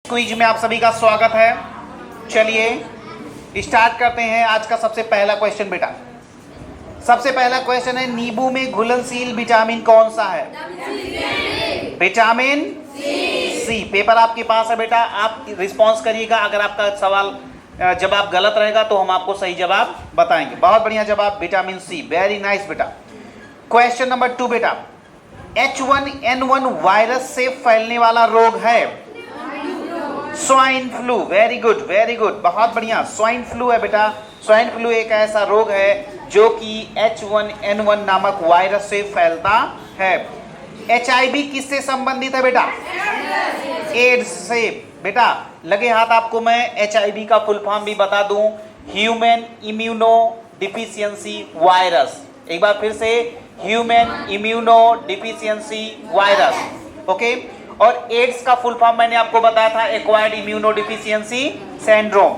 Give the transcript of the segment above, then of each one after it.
Quiz में आप सभी का स्वागत है। चलिए स्टार्ट करते हैं आज का सबसे पहला क्वेश्चन बेटा। सबसे पहला क्वेश्चन है, नींबू में घुलनशील विटामिन कौन सा है? Vitamin C. पेपर आपके पास है बेटा, आप रिस्पॉन्स करिएगा। अगर आपका सवाल जवाब गलत रहेगा तो हम आपको सही जवाब बताएंगे। बहुत बढ़िया जवाब, विटामिन सी। वेरी नाइस बेटा। क्वेश्चन नंबर 2 बेटा, H1N1 वायरस से फैलने वाला रोग है swine flu. Very good, very good, बहुत बढ़िया। स्वाइन फ्लू है बेटा। स्वाइन फ्लू एक ऐसा रोग है जो कि H1N1 नामक वायरस से फैलता है। HIV किससे संबंधित है बेटा? एड्स से। बेटा लगे हाथ आपको मैं HIV का फुल फॉर्म भी बता दूं, ह्यूमन इम्यूनो डिफिशियंसी वायरस। एक बार फिर से, human immuno deficiency virus. Okay. और एड्स का फुल फॉर्म मैंने आपको बताया था, एक्वायर्ड इम्यूनो डिफिशियंसी सिंड्रोम।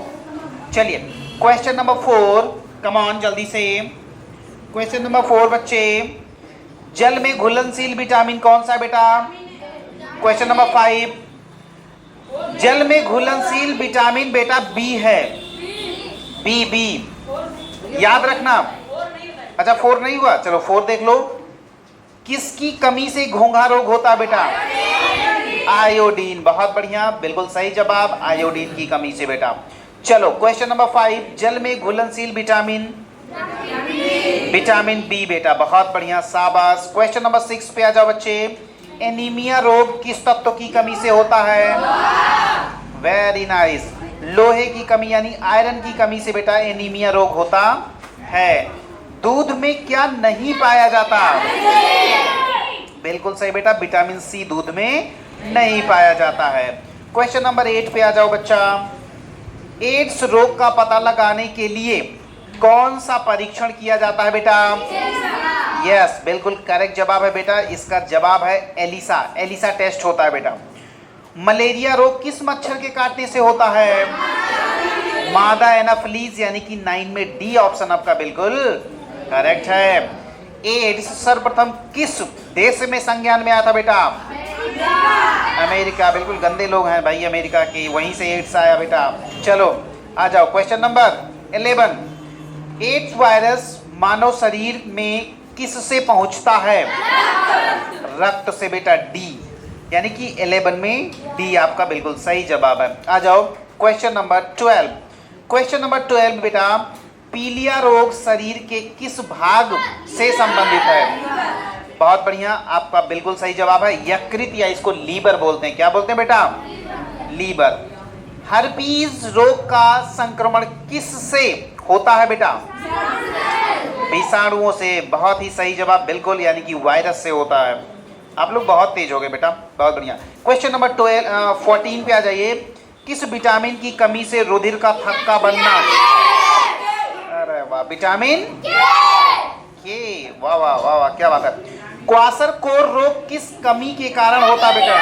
चलिए क्वेश्चन नंबर 4, कम ऑन जल्दी से। क्वेश्चन नंबर 4 बच्चे, जल में घुलनशील विटामिन कौन सा है बेटा? क्वेश्चन नंबर 5, जल में घुलनशील विटामिन बेटा बी है। बी याद रखना। अच्छा 4 नहीं हुआ, चलो 4 देख लो। किसकी कमी से घोंघा रोग होता है बेटा? आयोडीन। बहुत बढ़िया, बिल्कुल सही जवाब, आयोडीन की कमी से बेटा। चलो क्वेश्चन नंबर 5, जल में घुलनशील विटामिन बी बेटा। बहुत बढ़िया, शाबाश। क्वेश्चन नंबर 6 पे आ जाओ बच्चे। एनीमिया रोग किस तत्व की कमी से होता है? वेरी नाइस, लोहे की कमी यानी आयरन की कमी से बेटा एनीमिया रोग होता है। दूध में क्या नहीं पाया जाता? बिल्कुल सही बेटा, विटामिन सी दूध में नहीं पाया जाता है। क्वेश्चन नंबर 8 पे आ जाओ बच्चा। एड्स रोग का पता लगाने के लिए कौन सा परीक्षण किया जाता है बेटा? यस, बिल्कुल करेक्ट जवाब है बेटा। इसका जवाब है एलिसा टेस्ट होता है बेटा। मलेरिया रोग किस मच्छर के काटने से होता है? मादा एनाफिलीज यानी कि 9 में डी ऑप्शन आपका बिल्कुल करेक्ट है। एड्स सर्वप्रथम किस देश में संज्ञान में आया था बेटा? अमेरिका। बिल्कुल गंदे लोग हैं भाई अमेरिका के, वहीं से एड्स आया बेटा। चलो आ जाओ क्वेश्चन नंबर 11, एड्स वायरस मानव शरीर में किस से पहुंचता है? रक्त से बेटा, डी, यानी कि 11 में डी आपका बिल्कुल सही जवाब है। आ जाओ क्वेश्चन नंबर 12। क्वेश्चन नंबर 12 बेटा, पीलिया रोग शरीर के किस भाग से संबंधित है? बहुत बढ़िया, आपका बिल्कुल सही जवाब है यकृत, या इसको लीवर बोलते हैं। क्या बोलते हैं बेटा? लीवर। हर्पीज रोग का संक्रमण किस से होता है बेटा? विषाणुओं से। बहुत ही सही जवाब बिल्कुल, यानी कि वायरस से होता है। आप लोग बहुत तेज हो गए बेटा, बहुत बढ़िया। क्वेश्चन नंबर 14 पे आ जाइए। किस विटामिन की कमी से रुधिर का थक्का बनना? अरे वाह, विटामिन के। वाह वाह वाह वाह, क्या बात है। क्वाशरकोर रोग किस कमी के कारण होता है बेटा?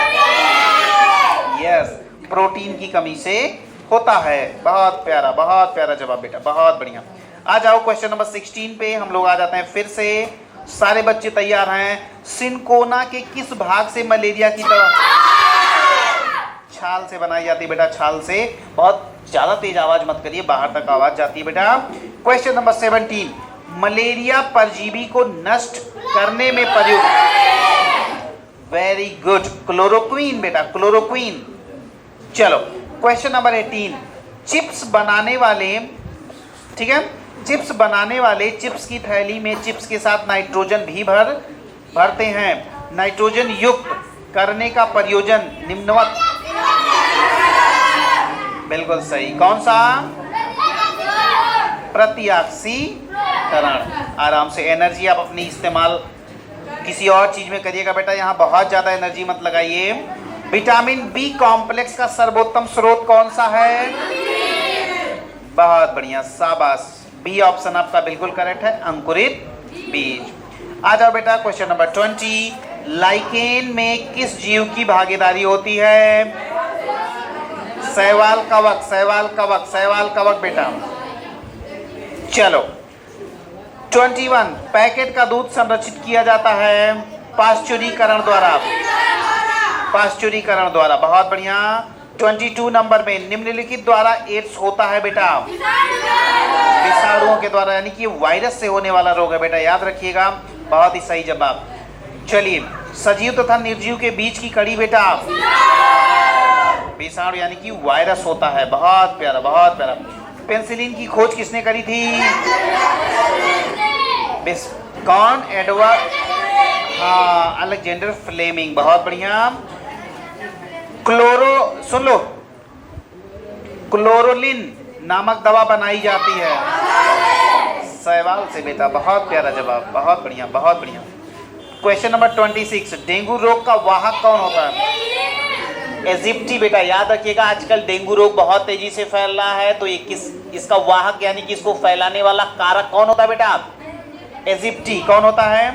यस, प्रोटीन की कमी से होता है। बहुत प्यारा जवाब बेटा, बहुत बढ़िया। आ जाओ क्वेश्चन नंबर 16 पे हम लोग आ जाते हैं फिर से। सारे बच्चे तैयार हैं। सिनकोना के किस भाग से मलेरिया की दवा? छाल से बनाई जाती है बेटा, छाल से। बहुत ज्यादा तेज आवाज मत करिए, बाहर तक आवाज जाती है बेटा। क्वेश्चन नंबर 17, मलेरिया परजीवी को नष्ट करने में प्रयुक्त। वेरी गुड, क्लोरोक्वीन बेटा, क्लोरोक्वीन। चलो क्वेश्चन नंबर 18, चिप्स बनाने वाले, ठीक है, चिप्स बनाने वाले चिप्स की थैली में चिप्स के साथ नाइट्रोजन भी भरते हैं। नाइट्रोजन युक्त करने का प्रयोजन निम्नवत। बिल्कुल सही, कौन सा? प्रतिऑक्सीकरण। आराम से एनर्जी आप अपनी इस्तेमाल किसी और चीज में करिएगा बेटा, यहाँ बहुत ज्यादा एनर्जी मत लगाइए। विटामिन बी कॉम्प्लेक्स का सर्वोत्तम स्रोत कौन सा है? बहुत बढ़िया, शाबाश, बी ऑप्शन आपका बिल्कुल करेक्ट है, अंकुरित बीज। आ जाओ बेटा क्वेश्चन नंबर 20, लाइकेन में किस जीव की भागीदारी होती है? शैवाल कवक बेटा। चलो 21, पैकेट का दूध संरक्षित किया जाता है पाश्चुरीकरण द्वारा। बहुत बढ़िया। 22 नंबर में निम्नलिखित द्वारा एड्स होता है बेटा, विषाणुओं के द्वारा, यानी कि वायरस से होने वाला रोग है बेटा, याद रखिएगा। बहुत ही सही जवाब। चलिए, सजीव तथा निर्जीव के बीच की कड़ी बेटा, विषाणु यानी कि वायरस होता है। बहुत प्यारा, बहुत प्यारा। पेनिसिलिन की खोज किसने करी थी? कौन? एडवर्ड, हाँ, अलेक्जेंडर फ्लेमिंग। बहुत बढ़िया। सुन लो, क्लोरोलिन नामक दवा बनाई जाती है शैवाल से बेटा। बहुत प्यारा जवाब, बहुत बढ़िया, बहुत बढ़िया। क्वेश्चन नंबर 26, डेंगू रोग का वाहक कौन होता है? एजिप्टी बेटा, याद रखिएगा। आजकल डेंगू रोग बहुत तेजी से फैल रहा है, तो ये इसका वाहक यानी कि इसको फैलाने वाला कारक कौन होता है बेटा? एजिप्टी। कौन होता है?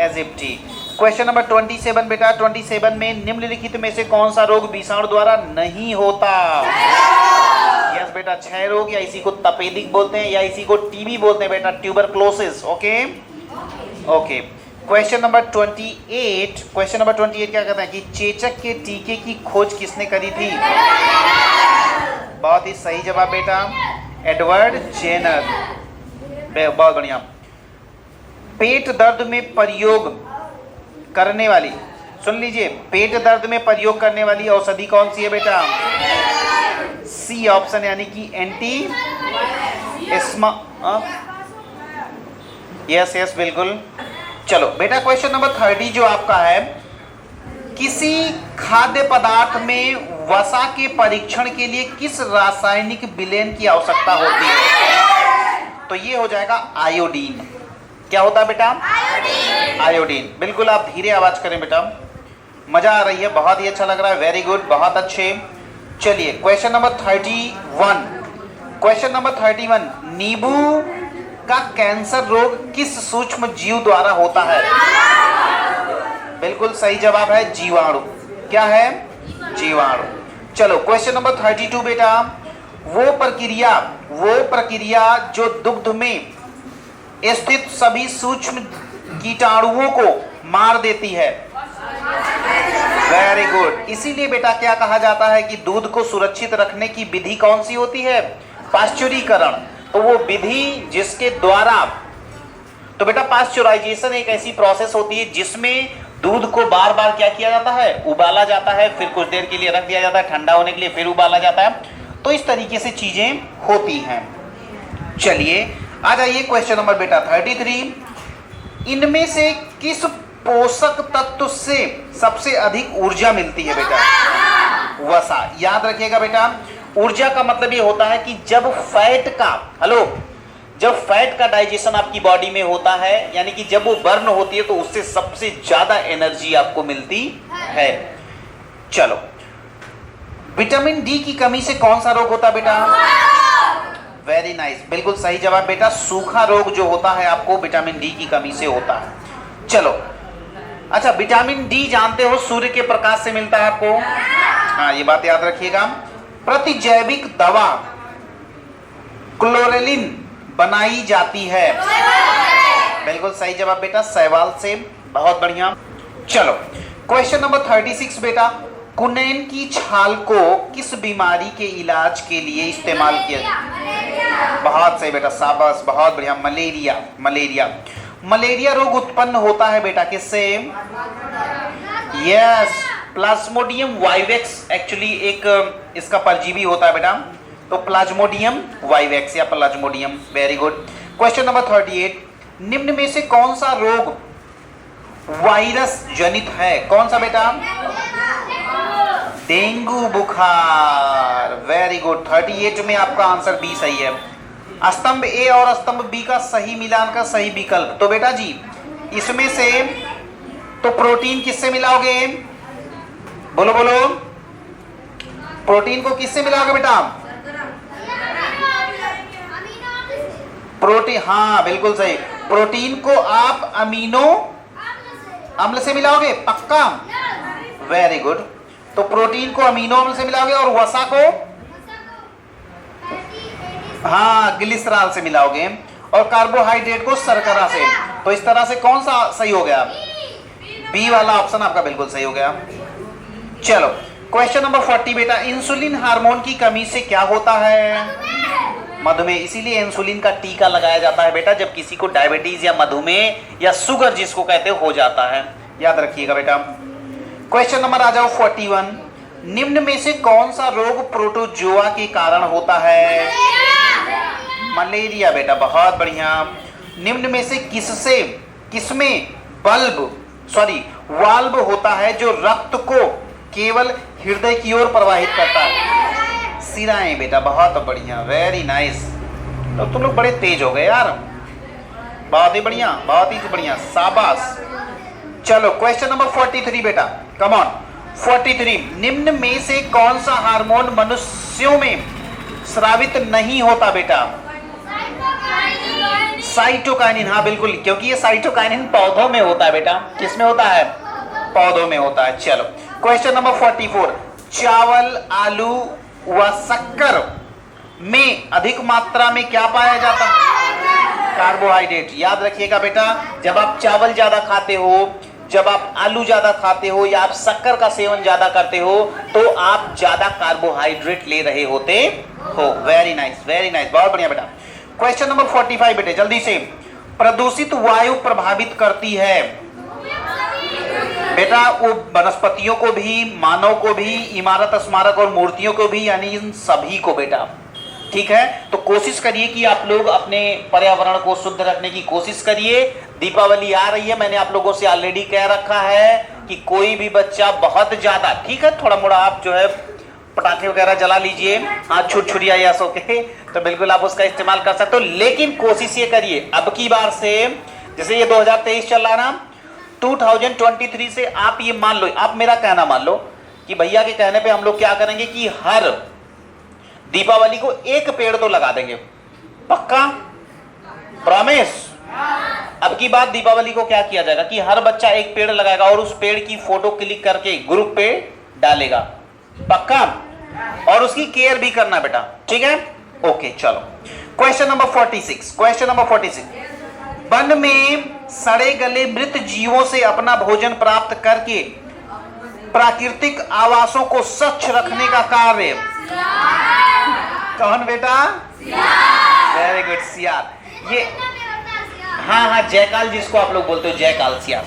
एजिप्टी। क्वेश्चन नंबर 27 बेटा, 27 में निम्नलिखित में से कौन सा रोग विषाणु द्वारा नहीं होता? यस बेटा, क्षय रोग, या इसी को तपेदिक बोलते हैं, या इसी को टीबी बोलते हैं बेटा, tuberculosis. Okay okay. Question number 28, question number 28 क्या कहता है कि चेचक के टीके की खोज किसने करी थी? बहुत ही सही जवाब बेटा, एडवर्ड जेनर। बहुत बढ़िया। पेट दर्द में प्रयोग करने वाली, सुन लीजिए, पेट दर्द में प्रयोग करने वाली औषधि कौन सी है बेटा? सी ऑप्शन, यानी कि एंटी एस्मा। यस यस, बिल्कुल। चलो बेटा, क्वेश्चन नंबर 30 जो आपका है, किसी खाद्य पदार्थ में वसा के परीक्षण के लिए किस रासायनिक विलयन की आवश्यकता होती है? तो ये हो जाएगा आयोडीन। क्या होता है बेटा? आयोडीन। बिल्कुल, आप धीरे आवाज करें बेटा, मजा आ रही है, बहुत ही अच्छा लग रहा है। वेरी गुड, बहुत अच्छे। चलिए, क्वेश्चन नंबर 31, क्वेश्चन नंबर 31, नींबू का कैंसर रोग किस सूक्ष्म जीव द्वारा होता है? बिल्कुल सही जवाब है जीवाणु। क्या है? जीवाणु। चलो, क्वेश्चन नंबर 32 बेटा, वो प्रक्रिया जो दुग्ध में स्थित सभी सूक्ष्म कीटाणुओं को मार देती है। Very good. इसीलिए बेटा क्या कहा जाता है कि दूध को सुरक्षित रखने की विधि कौन सी होती है? पाश्चुरीकरण। तो वो विधि जिसके द्वारा, तो बेटा पाश्चुराइजेशन एक ऐसी प्रोसेस होती है जिसमें दूध को बार बार क्या किया जाता है? उबाला जाता है, फिर कुछ देर के लिए रख दिया जाता है ठंडा होने के लिए, फिर उबाला जाता है। तो इस तरीके से चीजें होती हैं। चलिए, आ जाइए क्वेश्चन नंबर बेटा 33, इनमें से किस पोषक तत्व से सबसे अधिक ऊर्जा मिलती है बेटा? वसा। याद रखिएगा बेटा, ऊर्जा का मतलब ये होता है कि जब फैट का डाइजेशन आपकी बॉडी में होता है, यानी कि जब वो बर्न होती है, तो उससे सबसे ज्यादा एनर्जी आपको मिलती है। चलो, विटामिन डी की कमी से कौन सा रोग होता है बेटा? वेरी नाइस, बिल्कुल सही जवाब बेटा, सूखा रोग जो होता है आपको विटामिन डी की कमी से होता है। चलो, अच्छा, विटामिन डी जानते हो सूर्य के प्रकाश से मिलता है आपको। हाँ, ये बात याद रखिएगा। प्रतिजैविक दवा क्लोरेलिन बनाई जाती है। बिल्कुल सही जवाब बेटा, शैवाल से। बहुत बढ़िया। चलो, क्वेश्चन नंबर 36 बेटा, कुनैन की छाल को किस बीमारी के इलाज के लिए इस्तेमाल किया? बहुत सही बेटा, शाबाश, बहुत बढ़िया। मलेरिया रोग उत्पन्न होता है बेटा किससे? यस, प्लाज्मोडियम वाइवेक्स एक्चुअली एक इसका परजीवी होता है बेटा, तो प्लाज्मोडियम वाइवेक्स या Plasmodium. Very good. Question number 38, निम्न में से कौन सा रोग वायरस जनित है? कौन सा बेटा? डेंगू बुखार। Very good. 38 में आपका आंसर बी सही है। स्तंभ ए और स्तंभ बी का सही मिलान का सही विकल्प, तो बेटा जी इसमें से तो प्रोटीन किससे मिलाओगे? बोलो बोलो, प्रोटीन को किससे मिलाओगे बेटा? प्रोटीन, हाँ बिल्कुल सही। प्रोटीन को आप अमीनो अम्ल से मिलाओगे, पक्का? Very good. तो प्रोटीन को अमीनो अम्ल से मिलाओगे और वसा को हाँ ग्लिसरॉल से मिलाओगे, और कार्बोहाइड्रेट को शर्करा से। तो इस तरह से कौन सा सही हो गया? बी वाला ऑप्शन आपका बिल्कुल सही हो गया। चलो, क्वेश्चन नंबर 40 बेटा, इंसुलिन हार्मोन की कमी से क्या होता है? मधुमेह। इसीलिए इंसुलिन का टीका लगाया जाता है बेटा जब किसी को डायबिटीज या मधुमेह या शुगर जिसको कहते हो जाता है। याद रखिएगा बेटा। क्वेश्चन नंबर आ जाओ 41, निम्न में से कौन सा रोग प्रोटोजोआ के कारण होता है? मलेरिया बेटा, बहुत बढ़िया। निम्न में से किसमें वाल्व होता है जो रक्त को केवल हृदय की ओर प्रवाहित करता है? सिराएं बेटा, बहुत बढ़िया, वेरी नाइस। तो तुम लोग बड़े तेज हो गए यार, बहुत ही बढ़िया, बहुत ही बढ़िया, शाबाश। चलो क्वेश्चन नंबर 43 बेटा, कम ऑन। 43, निम्न में से कौन सा हार्मोन मनुष्यों में स्रावित नहीं होता बेटा? साइटोकाइनिन। हाँ बिल्कुल, क्योंकि ये साइटोकाइनिन पौधों में होता है बेटा। किसमें होता है? पौधों में होता है। चलो क्वेश्चन नंबर 44, चावल, आलू व शक्कर में अधिक मात्रा में क्या पाया जाता है? कार्बोहाइड्रेट। याद रखिएगा बेटा, जब आप चावल ज्यादा खाते हो, जब आप आलू ज्यादा खाते हो या आप शक्कर का सेवन ज्यादा करते हो तो आप ज्यादा कार्बोहाइड्रेट ले रहे होते हो। वेरी नाइस, वेरी नाइस, बहुत बढ़िया बेटा। क्वेश्चन नंबर 45 बेटे, जल्दी से। प्रदूषित वायु प्रभावित करती है बेटा वो वनस्पतियों को भी, मानव को भी, इमारत, स्मारक और मूर्तियों को भी, यानी इन सभी को बेटा। ठीक है, तो कोशिश करिए कि आप लोग अपने पर्यावरण को शुद्ध रखने की कोशिश करिए। दीपावली आ रही है, मैंने आप लोगों से ऑलरेडी कह रखा है कि कोई भी बच्चा बहुत ज्यादा, ठीक है, थोड़ा मोड़ा आप जो है पटाखे वगैरह जला लीजिए, हाँ छुरछुरिया या सो के, तो बिल्कुल आप उसका इस्तेमाल कर सकते हो। लेकिन कोशिश ये करिए अब की बार से, जैसे ये 2023 चल रहा ना, 2023 से आप ये मान लो, आप मेरा कहना मान लो कि भैया के कहने पे हम लोग क्या करेंगे कि हर दीपावली को एक पेड़ तो लगा देंगे। पक्का? प्रॉमिस? अब की बात दीपावली को क्या किया जाएगा कि हर बच्चा एक पेड़ लगाएगा और उस पेड़ की फोटो क्लिक करके ग्रुप पे डालेगा। पक्का? और उसकी केयर भी करना बेटा, ठीक है? ओके चलो question number 46। Question number 46, one में सड़े गले मृत जीवों से अपना भोजन प्राप्त करके प्राकृतिक आवासों को स्वच्छ रखने का कार्य कौन बेटा? वेरी गुड, सियार। ये हाँ, जयकाल जिसको आप लोग बोलते हो, जयकाल, सियार।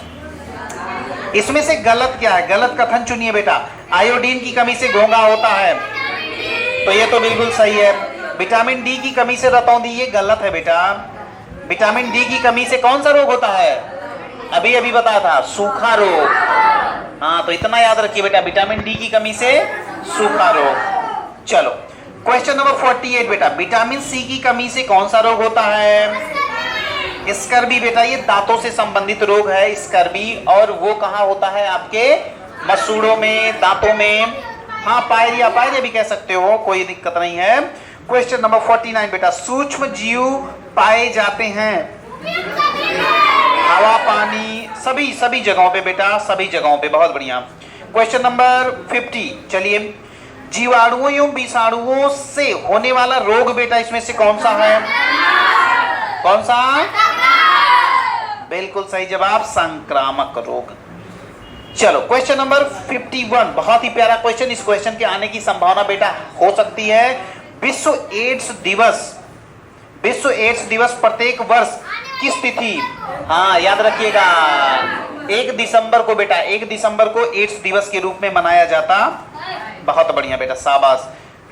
इसमें से गलत क्या है? गलत कथन चुनिए बेटा। आयोडीन की कमी से घोंघा होता है, तो ये तो बिल्कुल सही है। विटामिन डी की कमी से रतौंधी, ये गलत है बेटा। विटामिन डी की कमी से कौन सा रोग होता है? अभी अभी बताया था, सूखा रोग। हाँ, तो इतना याद रखिए बेटा, विटामिन डी की कमी से सूखा रोग। चलो क्वेश्चन नंबर 48 बेटा, विटामिन सी की कमी से कौन सा रोग होता है? स्कर्वी बेटा, ये दांतों से संबंधित रोग है स्कर्वी, और वो कहाँ होता है? आपके मसूड़ों में, दांतों में। हाँ, पायरिया, पायरिया भी कह सकते हो, कोई दिक्कत नहीं है। क्वेश्चन नंबर 49 बेटा, सूक्ष्म जीव पाए जाते हैं हवा, पानी, सभी जगहों पे बेटा, सभी जगहों पे। बहुत बढ़िया। क्वेश्चन नंबर 50, चलिए। जीवाणुओं एवं विषाणुओं से होने वाला रोग बेटा इसमें से कौन सा है? कौन सा? बिल्कुल सही जवाब, संक्रामक रोग। चलो क्वेश्चन नंबर 51, बहुत ही प्यारा क्वेश्चन। इस क्वेश्चन के आने की संभावना बेटा हो सकती है। विश्व एड्स दिवस प्रत्येक वर्ष किस तिथि? हाँ याद रखिएगा, 1 दिसंबर को बेटा, 1 दिसंबर को एड्स दिवस के रूप में मनाया जाता। बहुत बढ़िया बेटा, शाबाश।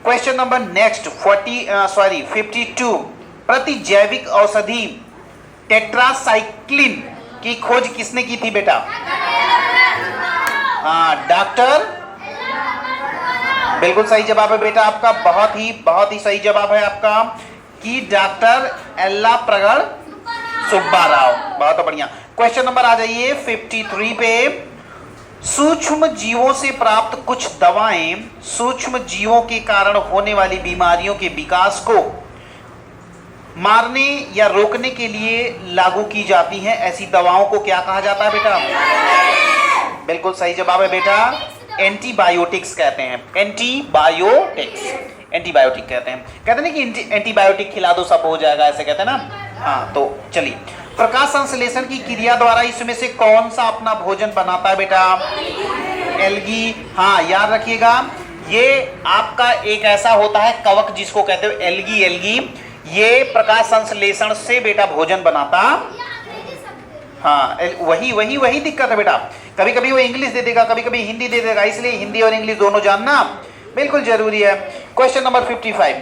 क्वेश्चन नंबर नेक्स्ट 52, प्रति जैविक औषधि टेट्रासाइक्लिन की खोज किसने की थी बेटा? हाँ, डॉक्टर। बिल्कुल सही जवाब है बेटा आपका, बहुत ही सही जवाब है आपका कि डॉक्टर एल्ला प्रगड़ सुब्बाराव। बहुत बढ़िया। क्वेश्चन नंबर आ जाइए 53 पे। सूक्ष्म जीवों से प्राप्त कुछ दवाएं सूक्ष्म जीवों के कारण होने वाली बीमारियों के विकास को मारने या रोकने के लिए लागू की जाती हैं। ऐसी दवाओं को क्या कहा जाता है बेटा? बिल्कुल सही जवाब है बेटा, एंटीबायोटिक्स कहते हैं। एंटीबायोटिक कहते हैं ना कि एंटीबायोटिक खिला दो सब हो जाएगा, ऐसे कहते हैं ना। हाँ, तो चलिए, प्रकाश संश्लेषण की क्रिया द्वारा इसमें से कौन सा अपना भोजन बनाता है बेटा? एल्गी, हाँ याद रखिएगा, ये आपका एक ऐसा होता है कवक जिसको कहते हो एल्गी। एल्गी ये प्रकाश संश्लेषण से बेटा भोजन बनाता, हाँ वही दिक्कत है बेटा। कभी कभी वो इंग्लिश दे देगा, कभी कभी हिंदी दे देगा, इसलिए हिंदी और इंग्लिश दोनों जानना बिल्कुल जरूरी है। क्वेश्चन नंबर 55,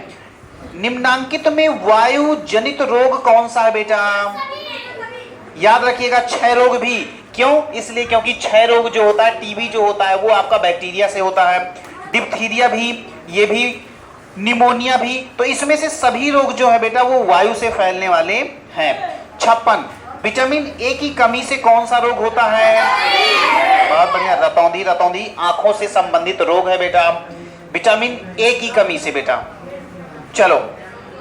निम्नांकित में वायु जनित रोग कौन सा है बेटा? याद रखिएगा क्षय रोग भी। क्यों? इसलिए क्योंकि क्षय रोग जो होता है, टीबी जो होता है, वो आपका बैक्टीरिया से होता है, डिप्थीरिया भी, ये भी, निमोनिया भी। तो इसमें से सभी रोग जो है बेटा वो वायु से फैलने वाले हैं। 56, विटामिन ए की कमी से कौन सा रोग होता है? बहुत बढ़िया, रतौंधी। रतौंधी आंखों से संबंधित रोग है बेटा, विटामिन ए की कमी से बेटा। चलो,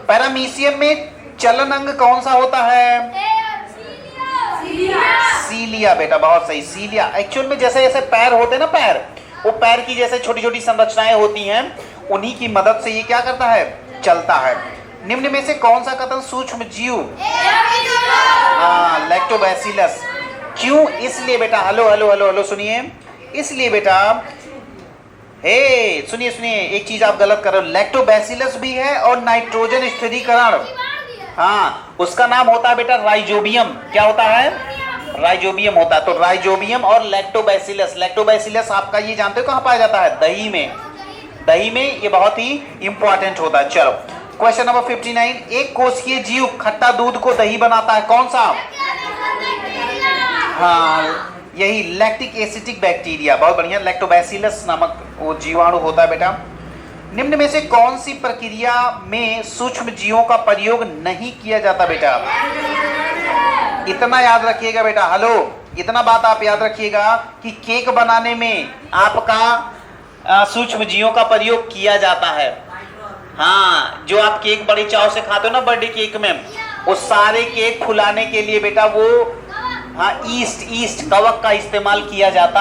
पैरामीशियम में चलन अंग कौन सा होता है? सीलिया बेटा, बहुत सही, सीलिया। एक्चुअल में जैसे जैसे पैर होते हैं ना, पैर, वो पैर की जैसे छोटी छोटी संरचनाएं होती हैं, उन्हीं की मदद से ये क्या करता है? चलता है। निम्न में से कौन सा कथन सूक्ष्म जीव? हाँ, लैक्टोबैसिलस। क्यों? इसलिए बेटा, हेलो हेलो हेलो हेलो सुनिए, इसलिए बेटा, हे सुनिए सुनिए, एक चीज आप गलत कर रहे हो, लैक्टोबैसिलस भी है और नाइट्रोजन स्थिरीकरण, हाँ उसका नाम होता है बेटा राइजोबियम। क्या होता है? राइजोबियम होता है। तो राइजोबियम और लैक्टोबैसिलस, लैक्टोबैसिलस आपका ये जानते हो कहाँ पाया जाता है? दही में। दही में ये बहुत ही इंपॉर्टेंट होता है। चलो, क्वेश्चन नंबर 59, एक कोशिकीय जीव खट्टा दूध को दही बनाता है, कौन सा? हाँ यही लैक्टिक एसिडिक बैक्टीरिया, बहुत बढ़िया, लैक्टोबैसिलस नामक वो जीवाणु होता है बेटा। निम्न में से कौन सी प्रक्रिया में सूक्ष्म जीवों का प्रयोग नहीं किया जाता बेटा? इतना याद रखिएगा बेटा, हेलो, इतना बात आप याद रखिएगा कि केक बनाने में आपका सूक्ष्म जीवों का प्रयोग किया जाता है। हाँ, जो आप केक बड़े चाव से खाते हो ना बर्थडे केक में, वो सारे केक फुलाने के लिए बेटा वो हाँ ईस्ट कवक का इस्तेमाल किया जाता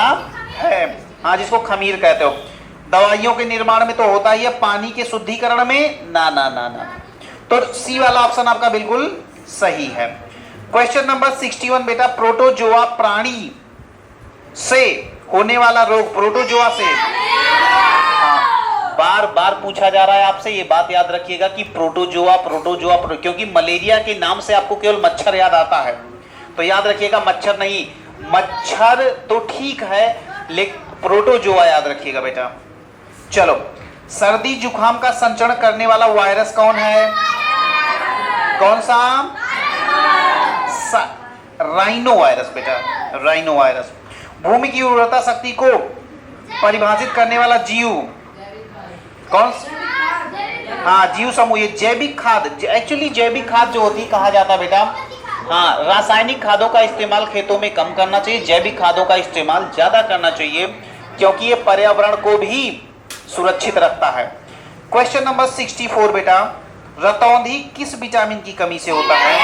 है, हाँ जिसको खमीर कहते हो। दवाइयों के निर्माण में तो होता ही है, पानी के शुद्धिकरण में ना ना ना ना। तो सी वाला ऑप्शन आपका बिल्कुल सही है। क्वेश्चन नंबर 61 बेटा, प्रोटोजोआ प्राणी से होने वाला रोग, प्रोटोजोआ से, हाँ, बार बार पूछा जा रहा है आपसे, ये बात याद रखिएगा कि प्रोटोजोआ क्योंकि मलेरिया के नाम से आपको केवल मच्छर याद आता है, तो याद रखिएगा मच्छर नहीं, मच्छर तो ठीक है लेकिन प्रोटोजोआ याद रखिएगा बेटा। चलो, सर्दी जुकाम का संचरण करने वाला वायरस कौन है? कौन सा? राइनो वायरस बेटा, राइनो वायरस। भूमि की उर्वरता शक्ति को परिभाषित करने वाला जीव कौन? हाँ जीव समूह, ये जैविक खाद, एक्चुअली जैविक खाद जो होती है कहा जाता है बेटा, हाँ रासायनिक खादों का इस्तेमाल खेतों में कम करना चाहिए, जैविक खादों का इस्तेमाल ज्यादा करना चाहिए क्योंकि ये पर्यावरण को भी सुरक्षित रखता है। क्वेश्चन नंबर 64 बेटा, रतौंधी किस विटामिन की कमी से होता है?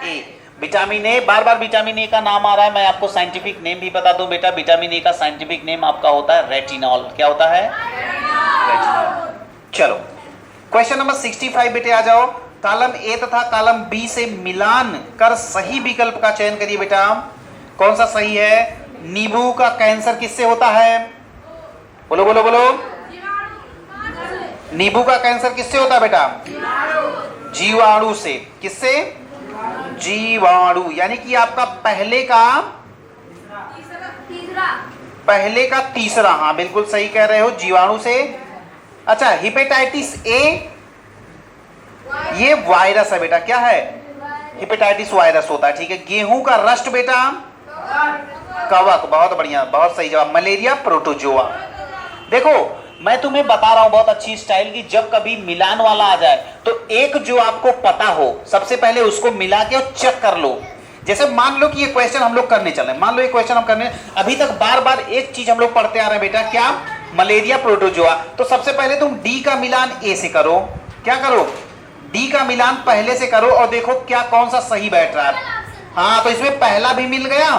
ए, vitamin A. Bar bar vitamin A का नाम आ रहा है, मैं आपको साइंटिफिक नेम भी बता दूं बेटा, विटामिन ए का साइंटिफिक नेम आपका होता है रेटिनॉल। क्या होता है? रेटिनॉल। चलो, क्वेश्चन नंबर 65 बेटे आ जाओ, कॉलम ए तथा कॉलम बी से मिलान कर सही विकल्प का चयन करिए बेटा। कौन सा सही है? नींबू का कैंसर किससे होता है? बोलो बोलो बोलो। नींबू का कैंसर किससे होता है बेटा? जीवाणु से। किससे? जीवाणु, यानी कि आपका पहले का तीसरा, हाँ बिल्कुल सही कह रहे हो, जीवाणु से। अच्छा, हेपेटाइटिस ए ये वायरस है बेटा, क्या है? हेपेटाइटिस वायरस होता है, ठीक है। गेहूं का रस्ट बेटा, कवक, बहुत बढ़िया, बहुत सही जवाब। Malaria protozoa. देखो मैं तुम्हें बता रहा हूं बहुत अच्छी स्टाइल की, जब कभी मिलान वाला आ जाए तो एक जो आपको पता हो सबसे पहले उसको मिला के और चेक कर लो। जैसे मान लो कि ये क्वेश्चन हम लोग करने चले, मान लो ये क्वेश्चन हम करने, अभी तक बार बार एक चीज हम लोग पढ़ते आ रहे हैं बेटा, क्या? Malaria protozoa. तो सबसे पहले तुम डी का मिलान ए से करो। क्या करो? डी का मिलान पहले से करो और देखो क्या कौन सा सही बैठ रहा है। हाँ, तो इसमें पहला भी मिल गया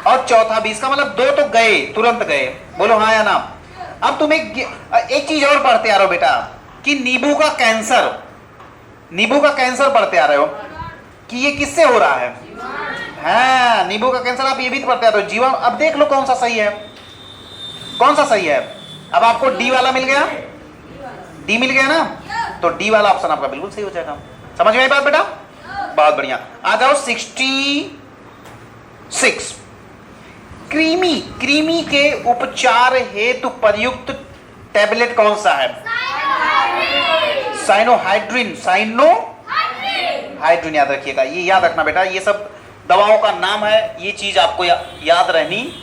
और चौथा भी, इसका मतलब दो तो गए, तुरंत गए। बोलो हाँ या ना। अब तुम एक चीज और पढ़ते आ रहे हो बेटा कि नींबू का कैंसर पढ़ते आ रहे हो कि ये किससे हो रहा है? हाँ, नींबू का कैंसर आप ये भी पढ़ते आ रहे हो, जीवाणु। अब देख लो कौन सा सही है। कौन सा सही है? अब आपको डी वाला मिल गया, डी मिल गया ना, तो डी वाला ऑप्शन आपका बिल्कुल सही हो जाएगा। समझ में आई बात बेटा? बहुत बढ़िया। आ जाओ 66। क्रीमी, क्रीमी के उपचार हेतु प्रयुक्त टैबलेट कौन सा है? साइनोहाइड्रिन, साइनोहाइड्रिन याद रखिएगा, ये याद रखना बेटा, ये सब दवाओं का नाम है, ये चीज आपको याद रहनी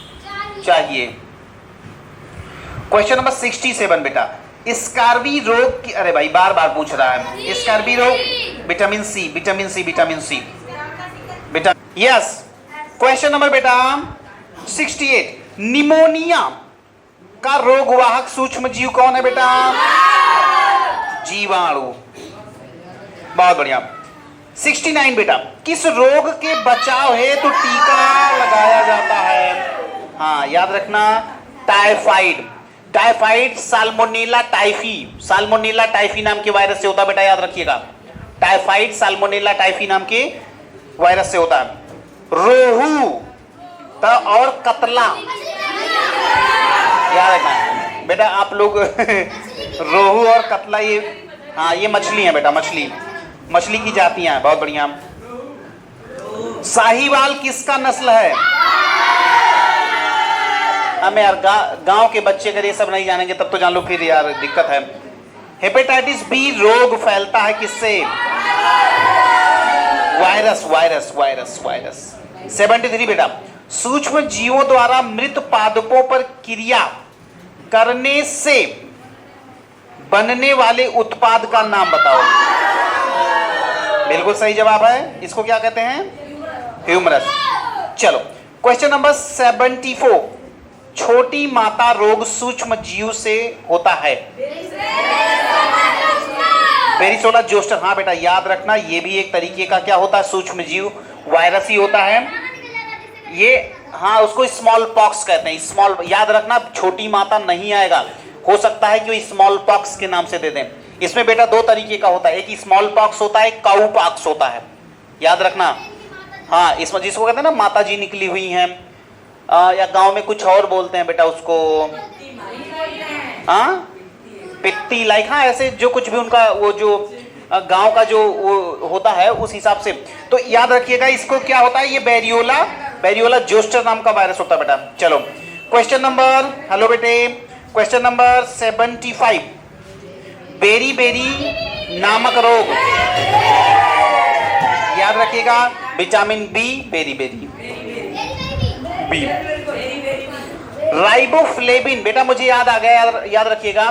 चाहिए। क्वेश्चन नंबर 67 बेटा, स्कार्वी रोग की, अरे भाई बार बार पूछ रहा है, स्कार्वी रोग, vitamin C, vitamin C, vitamin C, बेटा यस। क्वेश्चन नंबर बेटा 68, निमोनिया का रोगवाहक सूक्ष्म जीव कौन है बेटा? जीवाणु। बहुत बढ़िया। 69 बेटा, किस रोग के बचाव हेतु टीका लगाया जाता है? हाँ याद रखना, typhoid, typhoid salmonella typhi, salmonella typhi नाम के वायरस से होता है बेटा, याद रखिएगा। टाइफाइड साल्मोनेला टाइफी नाम के वायरस से होता है। रोहू और कतला याद रखना बेटा आप लोग रोहू और कतला, ये हाँ ये मछली है बेटा, मछली, मछली की जातियां हैं। बहुत बढ़िया। साहीवाल किसका नस्ल है? हमें यार गांव के बच्चे अगर ये सब नहीं जानेंगे तब तो जान लो फिर यार दिक्कत है। हेपेटाइटिस बी रोग फैलता है किससे? Virus, virus, virus, virus. 73 बेटा, सूक्ष्म जीवों द्वारा मृत पादपों पर क्रिया करने से बनने वाले उत्पाद का नाम बताओ। बिल्कुल सही जवाब है, इसको क्या कहते हैं? ह्यूमरस। चलो क्वेश्चन नंबर 74, छोटी माता रोग सूक्ष्म जीव से होता है? बेरिसोला जोस्टर, हाँ बेटा याद रखना, ये भी एक तरीके का क्या होता है? सूक्ष्म जीव, वायरस ही होता है ये। हाँ उसको स्मॉल पॉक्स कहते हैं, स्मॉल, याद रखना, छोटी माता नहीं आएगा, हो सकता है कि वो स्मॉल पॉक्स के नाम से दे दें। इसमें बेटा दो तरीके का होता है, एक स्मॉल पॉक्स होता है, काऊ पॉक्स होता है, याद रखना। हाँ इसमें जिसको कहते हैं ना माता जी निकली हुई हैं, या गांव में कुछ और बोलते हैं बेटा उसको, हाँ पित्ती, लाइक, हाँ ऐसे जो कुछ भी उनका वो जो गांव का जो वो होता है उस हिसाब से। तो याद रखिएगा इसको क्या होता है, ये बेरियोला, बेरियोला जोस्टर नाम का वायरस होता है बेटा। चलो क्वेश्चन नंबर, हेलो बेटे, क्वेश्चन नंबर 75, बेरी बेरी नामक रोग, याद रखिएगा, vitamin B, beriberi B. Riboflavin, बेटा मुझे याद आ गया, याद रखिएगा,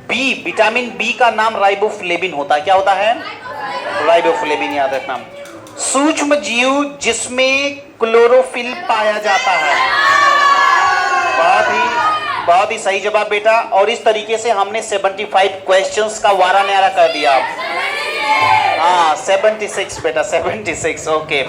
बी, विटामिन बी का नाम राइबोफ्लेविन होता है। क्या होता है? राइबोफ्लेविन, याद रखना। सूक्ष्म जीव जिसमें क्लोरोफिल पाया जाता है, बहुत ही सही जवाब बेटा। और इस तरीके से हमने 75 क्वेश्चंस का वारा न्यारा कर दिया। हाँ 76 बेटा, 76, ओके।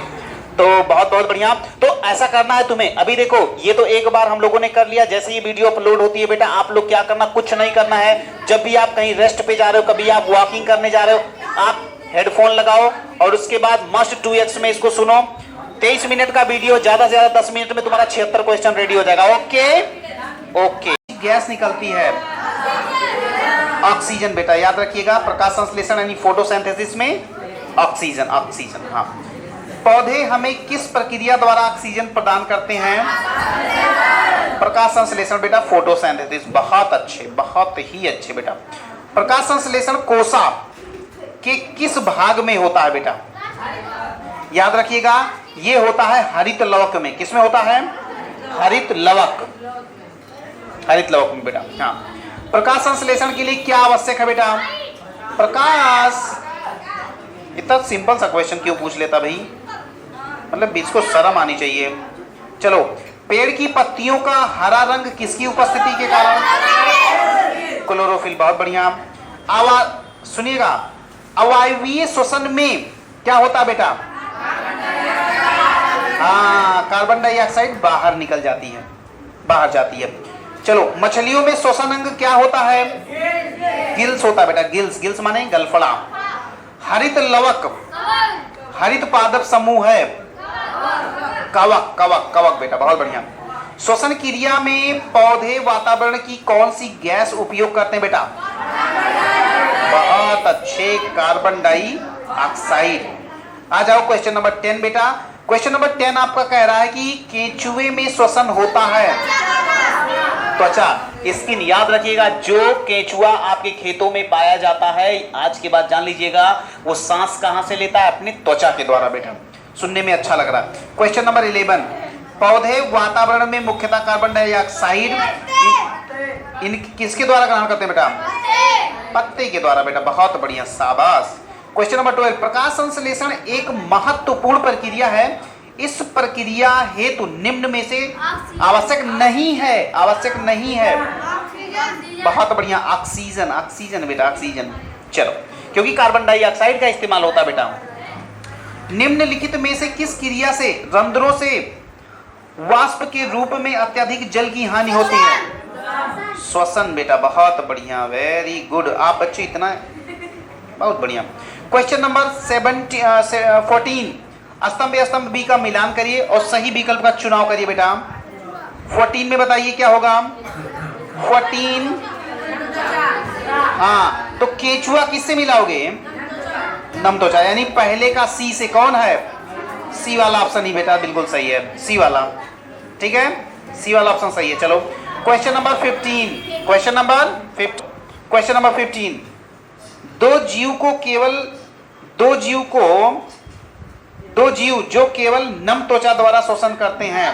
तो बहुत बहुत बढ़िया। तो ऐसा करना है तुम्हें, अभी देखो ये तो एक बार हम लोगों ने कर लिया, जैसे ये वीडियो अपलोड होती है बेटा आप लोग क्या करना, कुछ नहीं करना है। जब भी आप कहीं रेस्ट पे जा रहे हो, कभी आप वॉकिंग करने जा रहे हो, आप हेडफोन लगाओ और उसके बाद मस्ट 2x में इसको सुनो। 23 मिनट का वीडियो, ज्यादा से ज्यादा 10 मिनट में तुम्हारा 76 क्वेश्चन रेडी हो जाएगा। Okay okay. गैस निकलती है ऑक्सीजन बेटा, याद रखिएगा, प्रकाश संश्लेषण यानी फोटोसिंथेसिस में ऑक्सीजन, ऑक्सीजन। हाँ, पौधे हमें किस प्रक्रिया द्वारा ऑक्सीजन प्रदान करते हैं? प्रकाश संश्लेषण बेटा, फोटोसिंथेसिस। बहुत अच्छे, बहुत ही अच्छे बेटा। प्रकाश संश्लेषण कोशा के किस भाग में होता है बेटा? याद रखिएगा, ये होता है हरित लवक में। किसमें होता है? हरित लवक, हरित लवक में बेटा। हाँ, प्रकाश संश्लेषण के लिए क्या आवश्यक है बेटा? प्रकाश, इतना सिंपल सा क्वेश्चन क्यों पूछ लेता भाई, मतलब इसको शर्म आनी चाहिए। चलो, पेड़ की पत्तियों का हरा रंग किसकी उपस्थिति के कारण? क्लोरोफिल। बहुत बढ़िया। सुनिएगा, अवायवीय श्वसन में क्या होता है बेटा? हाँ, कार्बन डाइऑक्साइड बाहर निकल जाती है, बाहर जाती है। चलो, मछलियों में श्वसन अंग क्या होता है? गिल्स होता है बेटा, गिल्स। गिल्स माने गलफड़ा। हरित लवक, हरित पादप समूह है कवक, कवक, कवक बेटा। बहुत बढ़िया। श्वसन क्रिया में पौधे वातावरण की कौन सी गैस उपयोग करते हैं बेटा? बहुत अच्छे, कार्बन डाइऑक्साइड। आ जाओ क्वेश्चन नंबर 10 बेटा। क्वेश्चन नंबर 10 आपका कह रहा है कि केंचुए में श्वसन होता है त्वचा, स्किन। याद रखिएगा, जो केंचुआ आपके खेतों में पाया जाता है, आज के बाद जान लीजिएगा, वो सांस कहां से लेता है? अपनी त्वचा के द्वारा बेटा। सुनने में अच्छा लग रहा है। क्वेश्चन नंबर 11, पौधे वातावरण में मुख्यतः कार्बन डाइऑक्साइड इन किसके द्वारा ग्रहण करते हैं बेटा? पत्ते के द्वारा बेटा। बहुत बढ़िया, शाबाश। क्वेश्चन नंबर 12, प्रकाश संश्लेषण एक महत्वपूर्ण प्रक्रिया है, इस प्रक्रिया हेतु निम्न में से आवश्यक नहीं है, आवश्यक नहीं है। बहुत बढ़िया, ऑक्सीजन, ऑक्सीजन बेटा, ऑक्सीजन। चलो, क्योंकि कार्बन डाइऑक्साइड का इस्तेमाल होता है बेटा। निम्नलिखित में से किस क्रिया से रंध्रों से वाष्प के रूप में अत्यधिक जल की हानि होती है? श्वसन बेटा। बहुत बढ़िया, वेरी गुड। आप बच्चे इतना, बहुत बढ़िया। क्वेश्चन नंबर 14, स्तंभ ए स्तंभ बी का मिलान करिए और सही विकल्प का चुनाव करिए बेटा। 14 में बताइए क्या होगा? 14, हाँ, तो केंचुआ किससे मिलाओगे? नम त्वचा, यानी पहले का सी से। कौन है? सी वाला ऑप्शन ही बेटा बिल्कुल सही है, सी वाला। ठीक है, सी वाला ऑप्शन सही है। चलो क्वेश्चन नंबर 15, क्वेश्चन नंबर 15, दो जीव जो केवल नम त्वचा द्वारा शोषण करते हैं।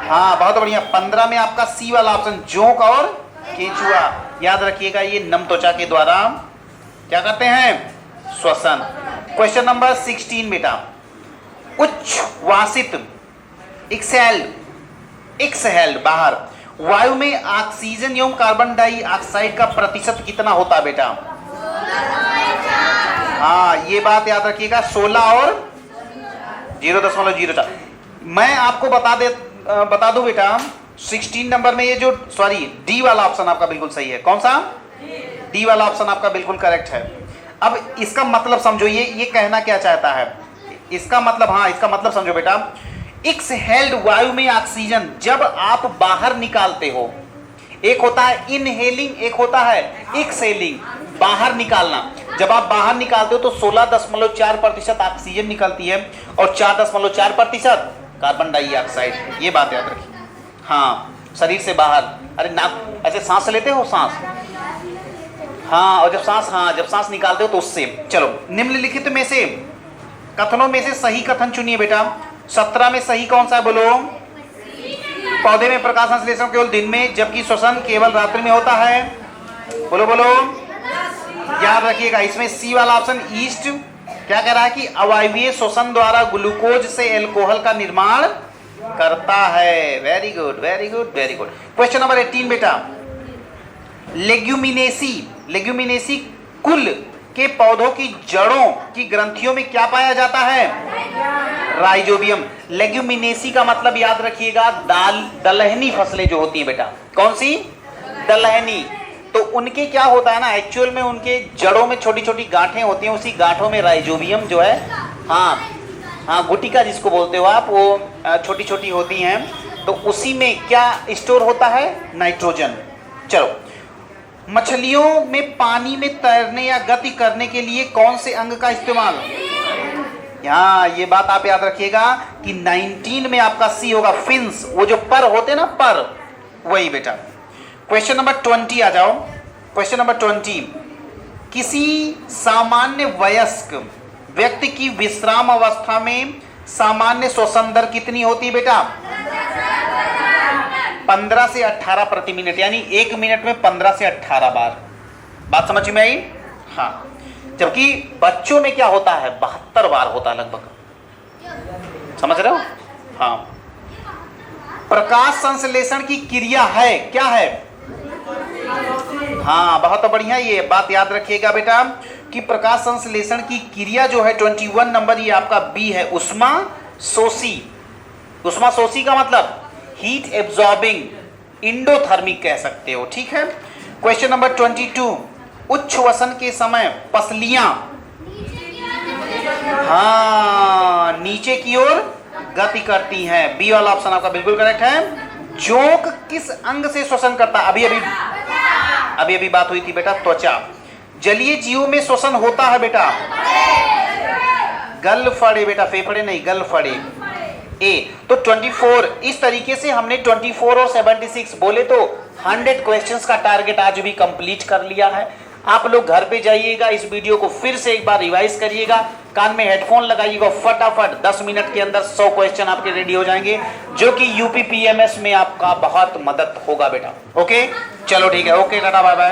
हाँ, बहुत बढ़िया। 15 में आपका सी वाला ऑप्शन, जोंक और केंचुआ। याद रखिएगा, ये नम त्वचा के द्वारा क्या करते हैं? श्वसन। क्वेश्चन नंबर 16 बेटा, उच्छ्वासित एक्सहेल्ड बाहर वायु में ऑक्सीजन एवं कार्बन डाइऑक्साइड का प्रतिशत कितना होता है बेटा? हाँ, ये बात याद रखिएगा, 16 और 0.04। मैं आपको बता दूं बेटा, 16 नंबर में ये जो, सॉरी, डी वाला ऑप्शन आपका बिल्कुल सही है। कौन सा? डी वाला ऑप्शन आपका बिल्कुल करेक्ट है। अब इसका मतलब समझो, ये कहना क्या चाहता है? इसका मतलब, हाँ, इसका मतलब समझो बेटा, एक्सहेल्ड वायु में ऑक्सीजन जब आप बाहर निकालते हो, एक होता है इनहेलिंग, एक होता है एक्सहेलिंग, बाहर निकालना। जब आप बाहर निकालते हो तो 16.4% ऑक्सीजन निकलती है और 4.4% कार्बन डाइऑक्साइड। ये बात याद रखिए। हाँ, शरीर से बाहर, अरे नाक ऐसे सांस लेते हो, सांस, हाँ, और जब सांस निकालते हो तो उससे। चलो, निम्नलिखित में से कथनों में से सही कथन चुनिए बेटा। 17 में सही कौन सा है? बोलो। पौधे में प्रकाश संश्लेषण केवल दिन में, जबकि श्वसन केवल रात्रि में होता है। बोलो बोलो। याद रखिएगा, इसमें सी वाला ऑप्शन ईस्ट क्या कह रहा है कि अवायवीय श्वसन द्वारा ग्लूकोज से एल्कोहल का निर्माण करता है। Very good, very good, very good. Question number 18 बेटा, लेग्यूमिनेसी कुल के पौधों की जड़ों की ग्रंथियों में क्या पाया जाता है? राइजोबियम। लेग्यूमिनेसी का मतलब याद रखिएगा, दलहनी फसलें जो होती है बेटा। कौन सी? दलहनी। तो उनके क्या होता है ना, एक्चुअल में उनके जड़ों में छोटी छोटी गांठें होती हैं, उसी गांठों में राइजोबियम जो है, हाँ, गुटिका जिसको बोलते हो आप, वो छोटी छोटी होती हैं। तो उसी में क्या स्टोर होता है? नाइट्रोजन। चलो, मछलियों में पानी में तैरने या गति करने के लिए कौन से अंग का इस्तेमाल? यहाँ ये बात आप याद रखिएगा कि 19 में आपका सी होगा, फिन्स, वो जो पर होते ना, पर, वही बेटा। क्वेश्चन नंबर 20 आ जाओ। क्वेश्चन नंबर 20, किसी सामान्य वयस्क व्यक्ति की विश्राम अवस्था में सामान्य श्वसन दर कितनी होती है बेटा? 15 से 18 प्रति मिनट, यानी 1 मिनट में 15 से 18 बार। बात समझ में आई? हाँ। जबकि बच्चों में क्या होता है? 72 बार होता है लगभग। समझ रहे हो? हाँ। प्रकाश संश्लेषण की क्रिया है, क्या है? हाँ, बहुत बढ़िया। ये बात याद रखिएगा बेटा कि प्रकाश संश्लेषण की क्रिया जो है 21 नंबर, ये आपका बी है, उष्मा शोषी। उष्मा शोषी का मतलब हीट एब्जॉर्बिंग, इंडोथर्मिक कह सकते हो। ठीक है। क्वेश्चन नंबर 22, उच्छ्वसन के समय पसलियां, हाँ, नीचे की ओर गति करती हैं। बी वाला ऑप्शन आपका बिल्कुल करेक्ट है। जोंक किस अंग से श्वसन करता? अभी अभी बात हुई थी बेटा, त्वचा। जलीय जीवों में श्वसन होता है बेटा, गलफड़े बेटा, फेफड़े नहीं, गलफड़े। ए तो 24, इस तरीके से हमने 24 और 76 बोले तो 100 क्वेश्चंस का टारगेट आज भी कंप्लीट कर लिया है। आप लोग घर पे जाइएगा, इस वीडियो को फिर से एक बार रिवाइज करिएगा, कान में हेडफोन लगाइएगा, फटाफट 10 मिनट के अंदर 100 क्वेश्चन आपके रेडी हो जाएंगे, जो कि यूपी पीएमएस में आपका बहुत मदद होगा बेटा। ओके, चलो ठीक है, ओके, टाटा, बाय बाय।